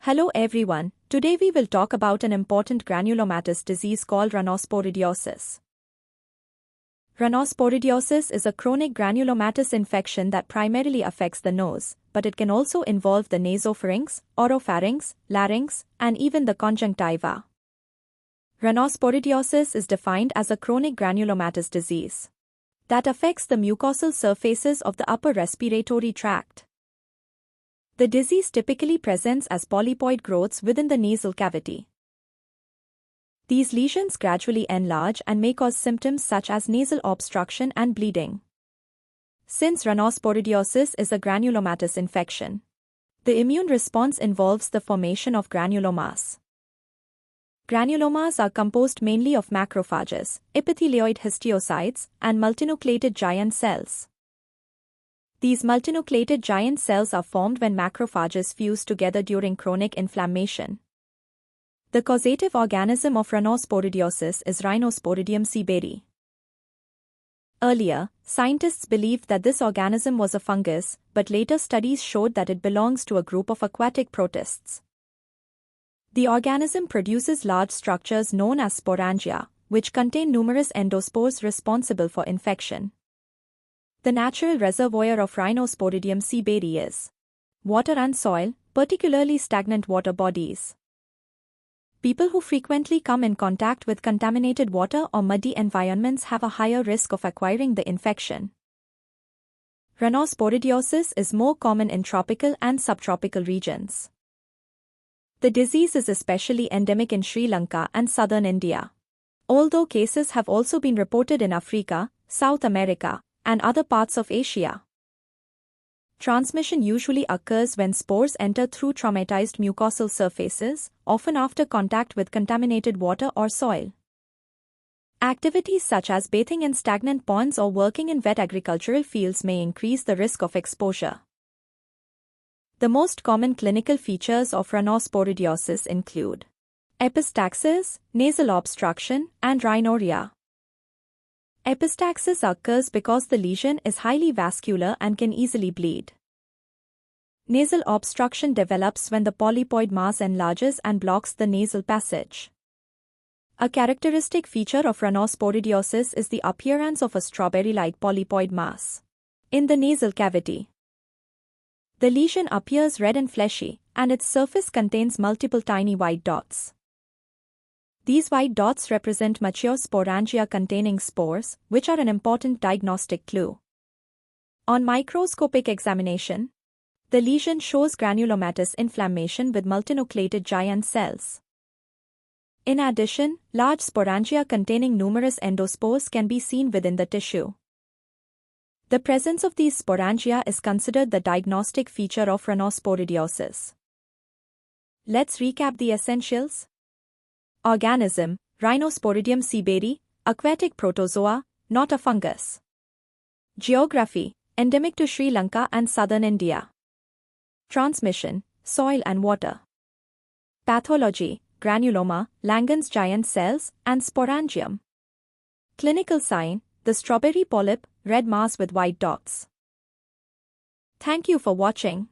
Hello everyone, today we will talk about an important granulomatous disease called rhinosporidiosis. Rhinosporidiosis is a chronic granulomatous infection that primarily affects the nose, but it can also involve the nasopharynx, oropharynx, larynx, and even the conjunctiva. Rhinosporidiosis is defined as a chronic granulomatous disease that affects the mucosal surfaces of the upper respiratory tract. The disease typically presents as polypoid growths within the nasal cavity. These lesions gradually enlarge and may cause symptoms such as nasal obstruction and bleeding. Since rhinosporidiosis is a granulomatous infection, the immune response involves the formation of granulomas. Granulomas are composed mainly of macrophages, epithelioid histiocytes, and multinucleated giant cells. These multinucleated giant cells are formed when macrophages fuse together during chronic inflammation. The causative organism of rhinosporidiosis is Rhinosporidium seeberei. Earlier, scientists believed that this organism was a fungus, but later studies showed that it belongs to a group of aquatic protists. The organism produces large structures known as sporangia, which contain numerous endospores responsible for infection. The natural reservoir of Rhinosporidium seeberei is water and soil, particularly stagnant water bodies. People who frequently come in contact with contaminated water or muddy environments have a higher risk of acquiring the infection. Rhinosporidiosis is more common in tropical and subtropical regions. The disease is especially endemic in Sri Lanka and southern India, although cases have also been reported in Africa, South America, and other parts of Asia. Transmission usually occurs when spores enter through traumatized mucosal surfaces, often after contact with contaminated water or soil. Activities such as bathing in stagnant ponds or working in wet agricultural fields may increase the risk of exposure. The most common clinical features of rhinosporidiosis include epistaxis, nasal obstruction, and rhinorrhea. Epistaxis occurs because the lesion is highly vascular and can easily bleed. Nasal obstruction develops when the polypoid mass enlarges and blocks the nasal passage. A characteristic feature of rhinosporidiosis is the appearance of a strawberry-like polypoid mass in the nasal cavity. The lesion appears red and fleshy, and its surface contains multiple tiny white dots. These white dots represent mature sporangia containing spores, which are an important diagnostic clue. On microscopic examination, the lesion shows granulomatous inflammation with multinucleated giant cells. In addition, large sporangia containing numerous endospores can be seen within the tissue. The presence of these sporangia is considered the diagnostic feature of rhinosporidiosis. Let's recap the essentials. Organism, Rhinosporidium seeberei, aquatic protozoa, not a fungus. Geography, endemic to Sri Lanka and southern India. Transmission, soil and water. Pathology, granuloma, Langerhans giant cells, and sporangium. Clinical sign, the strawberry polyp, red mass with white dots. Thank you for watching.